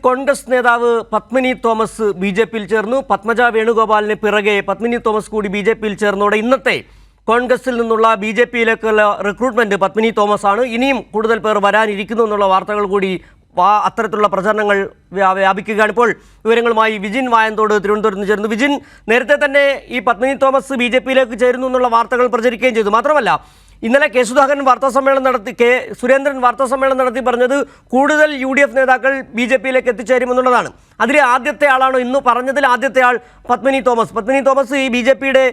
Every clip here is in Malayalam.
കോൺഗ്രസ് നേതാവ് പത്മിനി തോമസ് ബി.ജെ.പിയിൽ ചേർന്നു. പത്മജ വേണുഗോപാലിന് പിറകെ പത്മിനി തോമസ് കൂടി ബി.ജെ.പിയിൽ ചേർന്നതോടെ ഇന്നത്തെ കോൺഗ്രസിൽ നിന്നുള്ള ബി.ജെ.പിയിലേക്കുള്ള റിക്രൂട്ട്മെന്റ് പത്മിനി തോമസ് ആണ്. ഇനിയും കൂടുതൽ പേർ വരാനിരിക്കുന്നു എന്നുള്ള വാർത്തകൾ കൂടി അത്തരത്തിലുള്ള പ്രചരണങ്ങൾ വ്യാപിക്കുകയാണ്. ഇപ്പോൾ വിവരങ്ങളുമായി വിജിൻ വായന്തോട് തിരുവനന്തപുരത്ത് നിന്ന് ചേർന്നു. വിജിൻ, നേരത്തെ തന്നെ ഈ പത്മിനി തോമസ് ബി.ജെ.പിയിലേക്ക് ചേരുന്നു എന്നുള്ള വാർത്തകൾ പ്രചരിക്കുകയും ചെയ്തു. മാത്രമല്ല ഇന്നലെ കെ സുധാകരൻ വാർത്താസമ്മേളനം നടത്തി, കെ സുരേന്ദ്രൻ വാർത്താസമ്മേളനം നടത്തി പറഞ്ഞത് കൂടുതൽ UDF നേതാക്കൾ ബി.ജെ.പിയിലേക്ക് എത്തിച്ചേരുമെന്നുള്ളതാണ്. അതിലെ ആദ്യത്തെ ആളാണോ ഇന്ന് പറഞ്ഞതിൽ ആദ്യത്തെ ആൾ പത്മിനി തോമസ്? പത്മിനി തോമസ് ഈ ബി.ജെ.പിയുടെ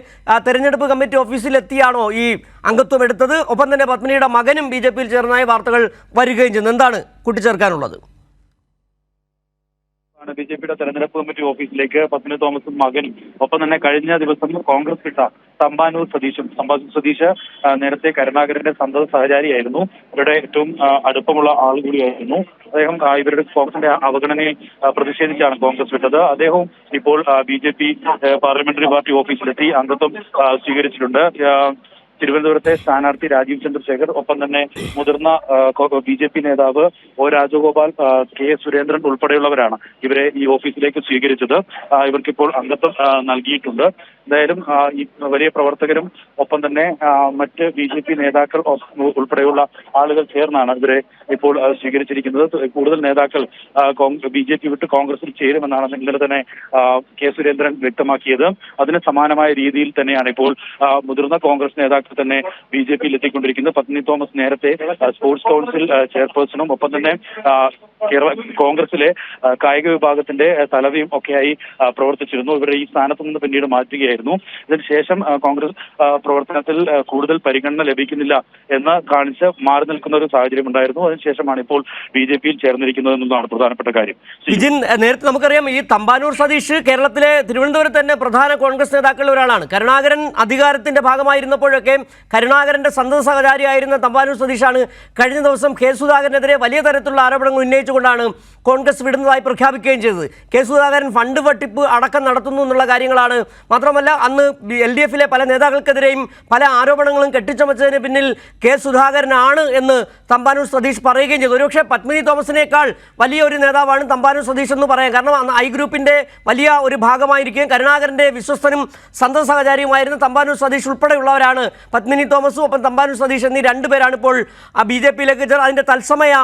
തെരഞ്ഞെടുപ്പ് കമ്മിറ്റി ഓഫീസിലെത്തിയാണോ ഈ അംഗത്വം എടുത്തത്? ഒപ്പം തന്നെ പത്മിനിയുടെ മകനും ബി.ജെ.പിയിൽ ചേർന്നതായ വാർത്തകൾ വരികയും ചെയ്യുന്നു. എന്താണ് കൂട്ടിച്ചേർക്കാനുള്ളത്? ബി.ജെ.പിയുടെ തെരഞ്ഞെടുപ്പ് കമ്മിറ്റി ഓഫീസിലേക്ക് പത്മിനി തോമസും മകനും ഒപ്പം തന്നെ കഴിഞ്ഞ ദിവസം കോൺഗ്രസ് വിട്ട തമ്പാനൂർ സതീഷ് നേരത്തെ കരുണാകരന്റെ സന്തത സഹചാരിയായിരുന്നു. ഇവരുടെ ഏറ്റവും അടുപ്പമുള്ള ആൾ കൂടിയായിരുന്നു അദ്ദേഹം. ഇവരുടെ കോൺഗ്രസിന്റെ അവഗണനയിൽ പ്രതിഷേധിച്ചാണ് കോൺഗ്രസ് വിട്ടത്. അദ്ദേഹവും ഇപ്പോൾ ബി.ജെ.പി പാർലമെന്ററി പാർട്ടി ഓഫീസിലെത്തി അംഗത്വം സ്വീകരിച്ചിട്ടുണ്ട്. തിരുവനന്തപുരത്തെ സ്ഥാനാർത്ഥി രാജീവ് ചന്ദ്രശേഖർ, ഒപ്പം തന്നെ മുതിർന്ന ബി.ജെ.പി നേതാവ് ഒ രാജഗോപാൽ, കെ സുരേന്ദ്രൻ ഉൾപ്പെടെയുള്ളവരാണ് ഇവരെ ഈ ഓഫീസിലേക്ക് സ്വീകരിച്ചത്. ഇവർക്കിപ്പോൾ അംഗത്വം നൽകിയിട്ടുണ്ട്. എന്തായാലും ഈ വലിയ പ്രവർത്തകരും ഒപ്പം തന്നെ മറ്റ് ബി.ജെ.പി നേതാക്കൾ ഉൾപ്പെടെയുള്ള ആളുകൾ ചേർന്നാണ് ഇവരെ ഇപ്പോൾ സ്വീകരിച്ചിരിക്കുന്നത്. കൂടുതൽ നേതാക്കൾ ബി.ജെ.പി വിട്ട് കോൺഗ്രസിൽ ചേരുമെന്നാണ് ഇന്നലെ തന്നെ കെ സുരേന്ദ്രൻ വ്യക്തമാക്കിയത്. അതിന് സമാനമായ രീതിയിൽ തന്നെയാണ് ഇപ്പോൾ മുതിർന്ന കോൺഗ്രസ് നേതാക്കൾ തന്നെ ബി.ജെ.പിയിൽ എത്തിക്കൊണ്ടിരിക്കുന്നത്. പത്മിനി തോമസ് നേരത്തെ സ്പോർട്സ് കൗൺസിൽ ചെയർപേഴ്സണും ഒപ്പം തന്നെ കേരള കോൺഗ്രസിലെ കായിക വിഭാഗത്തിന്റെ തലവയും ഒക്കെയായി പ്രവർത്തിച്ചിരുന്നു. ഇവരെ ഈ സ്ഥാനത്ത് നിന്ന് പിന്നീട് മാറ്റുകയായിരുന്നു. ഇതിനുശേഷം കോൺഗ്രസ് പ്രവർത്തനത്തിൽ കൂടുതൽ പരിഗണന ലഭിക്കുന്നില്ല എന്ന് കാണിച്ച് മാറി നിൽക്കുന്ന ഒരു സാഹചര്യം ഉണ്ടായിരുന്നു. അതിനുശേഷമാണ് ഇപ്പോൾ ബി.ജെ.പിയിൽ ചേർന്നിരിക്കുന്നത് എന്നതാണ് പ്രധാനപ്പെട്ട കാര്യം. വിജിൻ, നേരത്തെ നമുക്കറിയാം ഈ തമ്പാനൂർ സതീഷ് കേരളത്തിലെ തിരുവനന്തപുരത്ത് തന്നെ പ്രധാന കോൺഗ്രസ് നേതാക്കളിൽ ഒരാളാണ്. കരുണാകരൻ അധികാരത്തിന്റെ ഭാഗമായിരുന്നപ്പോഴൊക്കെ കരുണാകരന്റെ സന്തത സഹചാരിയായിരുന്ന തമ്പാനൂർ സതീഷാണ് കഴിഞ്ഞ ദിവസം കെ സുധാകരനെതിരെ വലിയ തരത്തിലുള്ള ആരോപണങ്ങൾ ഉന്നയിച്ചുകൊണ്ടാണ് കോൺഗ്രസ് വിടുന്നതായി പ്രഖ്യാപിക്കുകയും ചെയ്തത്. കെ സുധാകരൻ ഫണ്ട് വെട്ടിപ്പ് അടക്കം നടത്തുന്നു എന്നുള്ള കാര്യങ്ങളാണ്. മാത്രമല്ല അന്ന് LDF-ലെ പല നേതാക്കൾക്കെതിരെയും പല ആരോപണങ്ങളും കെട്ടിച്ചമച്ചതിന് പിന്നിൽ കെ സുധാകരനാണ് എന്ന് തമ്പാനൂർ സതീഷ് പറയുകയും ചെയ്തു. ഒരുപക്ഷെ പത്മിനി തോമസിനേക്കാൾ വലിയൊരു നേതാവാണ് തമ്പാനൂർ സതീഷ് എന്ന് പറയാം. കാരണം അന്ന് ഐ ഗ്രൂപ്പിന്റെ വലിയ ഒരു ഭാഗമായിരിക്കും കരുണാകരന്റെ വിശ്വസ്തനും സന്തത സഹചാരിയുമായിരുന്ന തമ്പാനൂർ സതീഷ് ഉൾപ്പെടെയുള്ളവരാണ് പത്മിനി തോമസും ഒപ്പം തമ്പാനൂർ സതീഷ് എന്നീ രണ്ടുപേരാണ് ഇപ്പോൾ ബി.ജെ.പിയിലേക്ക് ചേർന്ന്. അതിന്റെ തത്സമയ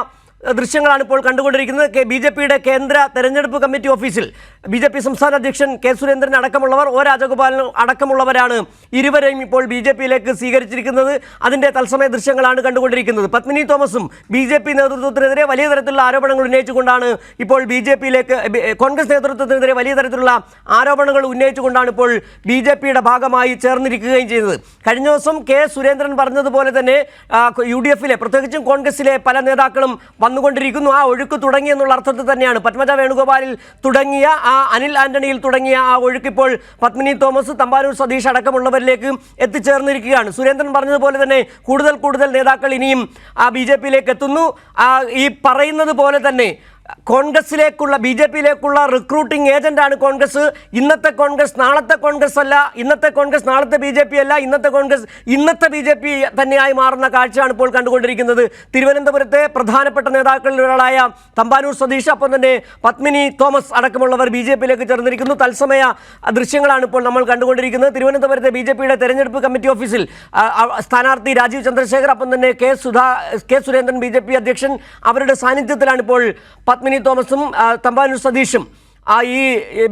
ദൃശ്യങ്ങളാണ് ഇപ്പോൾ കണ്ടുകൊണ്ടിരിക്കുന്നത്. ബി.ജെ.പിയുടെ കേന്ദ്ര തെരഞ്ഞെടുപ്പ് കമ്മിറ്റി ഓഫീസിൽ ബി.ജെ.പി സംസ്ഥാന അധ്യക്ഷൻ കെ സുരേന്ദ്രൻ അടക്കമുള്ളവർ, ഒ രാജഗോപാലൻ അടക്കമുള്ളവരാണ് ഇരുവരെയും ഇപ്പോൾ ബി.ജെ.പിയിലേക്ക് സ്വീകരിച്ചിരിക്കുന്നത്. അതിൻ്റെ തത്സമയ ദൃശ്യങ്ങളാണ് കണ്ടുകൊണ്ടിരിക്കുന്നത്. പത്മിനി തോമസും ബി.ജെ.പി നേതൃത്വത്തിനെതിരെ വലിയ തരത്തിലുള്ള ആരോപണങ്ങൾ ഉന്നയിച്ചുകൊണ്ടാണ് ഇപ്പോൾ ബി.ജെ.പിയിലേക്ക്, കോൺഗ്രസ് നേതൃത്വത്തിനെതിരെ വലിയ തരത്തിലുള്ള ആരോപണങ്ങൾ ഉന്നയിച്ചുകൊണ്ടാണ് ഇപ്പോൾ ബി.ജെ.പിയുടെ ഭാഗമായി ചേർന്നിരിക്കുകയും ചെയ്തത്. കഴിഞ്ഞ ദിവസം കെ സുരേന്ദ്രൻ പറഞ്ഞതുപോലെ തന്നെ UDF-ലെ പ്രത്യേകിച്ചും കോൺഗ്രസിലെ പല നേതാക്കളും വന്നുകൊണ്ടിരിക്കുന്നു. ആ ഒഴുക്ക് തുടങ്ങി എന്നുള്ള അർത്ഥത്തിൽ തന്നെയാണ് പത്മജ വേണുഗോപാലിൽ തുടങ്ങിയ അനിൽ ആന്റണിയിൽ തുടങ്ങിയ ആ ഒഴുക്കിപ്പോൾ പത്മിനി തോമസ്, തമ്പാനൂർ സതീഷ് അടക്കമുള്ളവരിലേക്ക് എത്തിച്ചേർന്നിരിക്കുകയാണ്. സുരേന്ദ്രൻ പറഞ്ഞതുപോലെ തന്നെ കൂടുതൽ നേതാക്കൾ ഇനിയും ബി.ജെ.പിയിലേക്ക് എത്തുന്നു. ഈ പറയുന്നത് പോലെ തന്നെ കോൺഗ്രസിലേക്കുള്ള ബി.ജെ.പിയിലേക്കുള്ള റിക്രൂട്ടിംഗ് ഏജന്റാണ് കോൺഗ്രസ്. ഇന്നത്തെ കോൺഗ്രസ് നാളത്തെ കോൺഗ്രസ് അല്ല, ഇന്നത്തെ കോൺഗ്രസ് നാളത്തെ ബി.ജെ.പി അല്ല, ഇന്നത്തെ കോൺഗ്രസ് ഇന്നത്തെ ബി.ജെ.പി തന്നെയായി മാറുന്ന കാഴ്ചയാണ് ഇപ്പോൾ കണ്ടുകൊണ്ടിരിക്കുന്നത്. തിരുവനന്തപുരത്തെ പ്രധാനപ്പെട്ട നേതാക്കളിൽ ഒരാളായ തമ്പാനൂർ സതീഷ്, ഒപ്പം തന്നെ പത്മിനി തോമസ് അടക്കമുള്ളവർ ബി.ജെ.പിയിലേക്ക് ചേർന്നിരിക്കുന്നു. തത്സമയ ദൃശ്യങ്ങളാണ് ഇപ്പോൾ നമ്മൾ കണ്ടുകൊണ്ടിരിക്കുന്നത്. തിരുവനന്തപുരത്തെ ബി.ജെ.പിയുടെ തെരഞ്ഞെടുപ്പ് കമ്മിറ്റി ഓഫീസിൽ സ്ഥാനാർത്ഥി രാജീവ് ചന്ദ്രശേഖർ, ഒപ്പം തന്നെ കെ സുരേന്ദ്രൻ ബി.ജെ.പി അധ്യക്ഷൻ, അവരുടെ സാന്നിധ്യത്തിലാണ് ഇപ്പോൾ പത്മിനി തോമസും തമ്പാനൂർ സതീഷും ഈ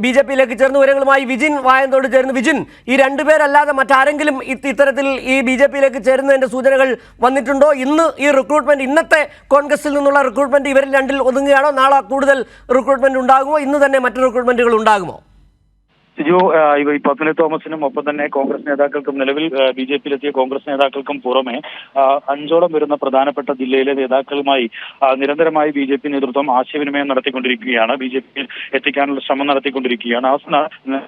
ബി.ജെ.പിയിലേക്ക് ചേർന്ന്. വിവരങ്ങളുമായി വിജിൻ വായന്തോട് ചേർന്ന്. വിജിൻ, ഈ രണ്ടുപേരല്ലാതെ മറ്റാരെങ്കിലും ഇത്തരത്തിൽ ഈ ബി.ജെ.പിയിലേക്ക് ചേരുന്നതിൻ്റെ സൂചനകൾ വന്നിട്ടുണ്ടോ? ഇന്ന് ഈ റിക്രൂട്ട്മെന്റ്, ഇന്നത്തെ കോൺഗ്രസിൽ നിന്നുള്ള റിക്രൂട്ട്മെന്റ് ഇവരിൽ രണ്ടിൽ ഒതുങ്ങുകയാണോ? നാളെ കൂടുതൽ റിക്രൂട്ട്മെന്റ് ഉണ്ടാകുമോ? ഇന്ന് തന്നെ മറ്റു റിക്രൂട്ട്മെന്റുകൾ ഉണ്ടാകുമോ? ഈ പത്മിനി തോമസിനും ഒപ്പം തന്നെ കോൺഗ്രസ് നേതാക്കൾക്കും, നിലവിൽ ബി.ജെ.പിയിലെത്തിയ കോൺഗ്രസ് നേതാക്കൾക്കും പുറമെ 5ഓളം വരുന്ന പ്രധാനപ്പെട്ട ജില്ലയിലെ നേതാക്കളുമായി നിരന്തരമായി ബി.ജെ.പി നേതൃത്വം ആശയവിനിമയം നടത്തിക്കൊണ്ടിരിക്കുകയാണ്. ബി.ജെ.പിയിൽ എത്തിക്കാനുള്ള ശ്രമം നടത്തിക്കൊണ്ടിരിക്കുകയാണ്. ആ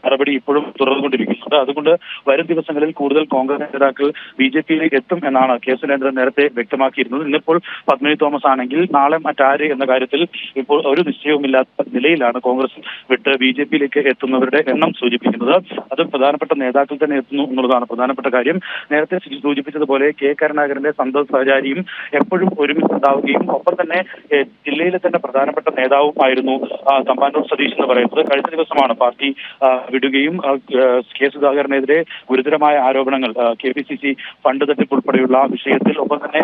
നടപടി ഇപ്പോഴും തുടർന്നുകൊണ്ടിരിക്കുന്നത്. അതുകൊണ്ട് വരും ദിവസങ്ങളിൽ കൂടുതൽ കോൺഗ്രസ് നേതാക്കൾ ബി.ജെ.പിയിലേക്ക് എത്തും എന്നാണ് കെ സുരേന്ദ്രൻ നേരത്തെ വ്യക്തമാക്കിയിരുന്നത്. ഇന്നിപ്പോൾ പത്മിനി തോമസ് ആണെങ്കിൽ നാളെ മറ്റാര് എന്ന കാര്യത്തിൽ ഇപ്പോൾ ഒരു നിശ്ചയവുമില്ലാത്ത നിലയിലാണ് കോൺഗ്രസ് വിട്ട് ബി.ജെ.പിയിലേക്ക് എത്തുന്നവരുടെ എണ്ണം സൂചിപ്പിക്കുന്നത്. അത് പ്രധാനപ്പെട്ട നേതാക്കൾ തന്നെ എത്തുന്നു എന്നുള്ളതാണ് പ്രധാനപ്പെട്ട കാര്യം. നേരത്തെ സൂചിപ്പിച്ചതുപോലെ കെ കരുണാകരന്റെ സന്തത സഹചാരിയും എപ്പോഴും ഒരുമിച്ചുണ്ടാവുകയും ഒപ്പം തന്നെ ജില്ലയിലെ തന്നെ പ്രധാനപ്പെട്ട നേതാവുമായിരുന്നു തമ്പാനൂർ സതീഷ് എന്ന് പറയുന്നത്. കഴിഞ്ഞ ദിവസമാണ് പാർട്ടി വിടുകയും കെ സുധാകരനെതിരെ ഗുരുതരമായ ആരോപണങ്ങൾ KPCC ഫണ്ട് തട്ടിപ്പ് ഉൾപ്പെടെയുള്ള വിഷയത്തിൽ ഒപ്പം തന്നെ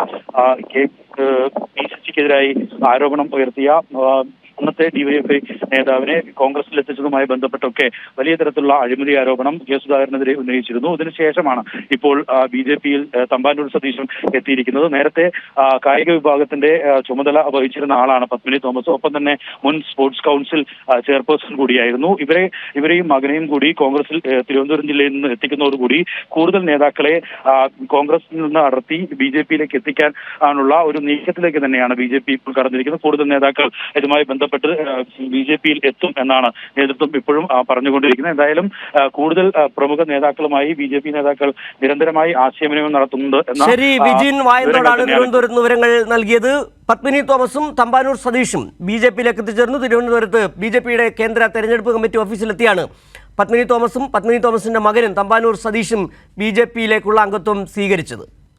PCCക്കെതിരായി ആരോപണം ഉയർത്തിയ അന്നത്തെ DYFI നേതാവിനെ കോൺഗ്രസിൽ എത്തിച്ചതുമായി ബന്ധപ്പെട്ടൊക്കെ വലിയ തരത്തിലുള്ള അഴിമതി ആരോപണം കെ സുധാകരനെതിരെ ഉന്നയിച്ചിരുന്നു. ഇതിനുശേഷമാണ് ഇപ്പോൾ BJPയിൽ തമ്പാനൂർ സതീശൻ എത്തിയിരിക്കുന്നത്. നേരത്തെ കായിക വിഭാഗത്തിന്റെ ചുമതല വഹിച്ചിരുന്ന ആളാണ് പത്മിനി തോമസ്. ഒപ്പം തന്നെ മുൻ സ്പോർട്സ് കൗൺസിൽ ചെയർപേഴ്സൺ കൂടിയായിരുന്നു. ഇവരെയും മകനെയും കൂടി കോൺഗ്രസിൽ തിരുവനന്തപുരം ജില്ലയിൽ നിന്ന് എത്തിക്കുന്നതോടുകൂടി കൂടുതൽ നേതാക്കളെ കോൺഗ്രസിൽ നിന്ന് അടർത്തി BJPയിലേക്ക് എത്തിക്കാൻ ആണുള്ള ഒരു നീക്കത്തിലേക്ക് തന്നെയാണ് BJP ഇപ്പോൾ കടന്നിരിക്കുന്നത്. കൂടുതൽ നേതാക്കൾ ഇതുമായി ബന്ധപ്പെട്ട് BJPയിൽ എത്തും എന്നാണ് നേതൃത്വം ഇപ്പോഴും പറഞ്ഞുകൊണ്ടിരിക്കുന്നത്. എന്തായാലും കൂടുതൽ പ്രമുഖ നേതാക്കളുമായി BJP നേതാക്കൾ നിരന്തരമായി ആശയവിനിമയം നടത്തുന്നുണ്ട്. ശരി, വിജിൻ വായനോടാണ് തിരുവനന്തപുരത്ത് വിവരങ്ങൾ നൽകിയത്. പത്മിനി തോമസും തമ്പാനൂർ സതീഷും BJPയിലേക്ക് എത്തിച്ചേർന്നു. തിരുവനന്തപുരത്ത് BJPയുടെ കേന്ദ്ര തെരഞ്ഞെടുപ്പ് കമ്മിറ്റി ഓഫീസിലെത്തിയാണ് പത്മിനി തോമസിന്റെ മകനും തമ്പാനൂർ സതീഷും BJPയിലേക്കുള്ള അംഗത്വം സ്വീകരിച്ചത്.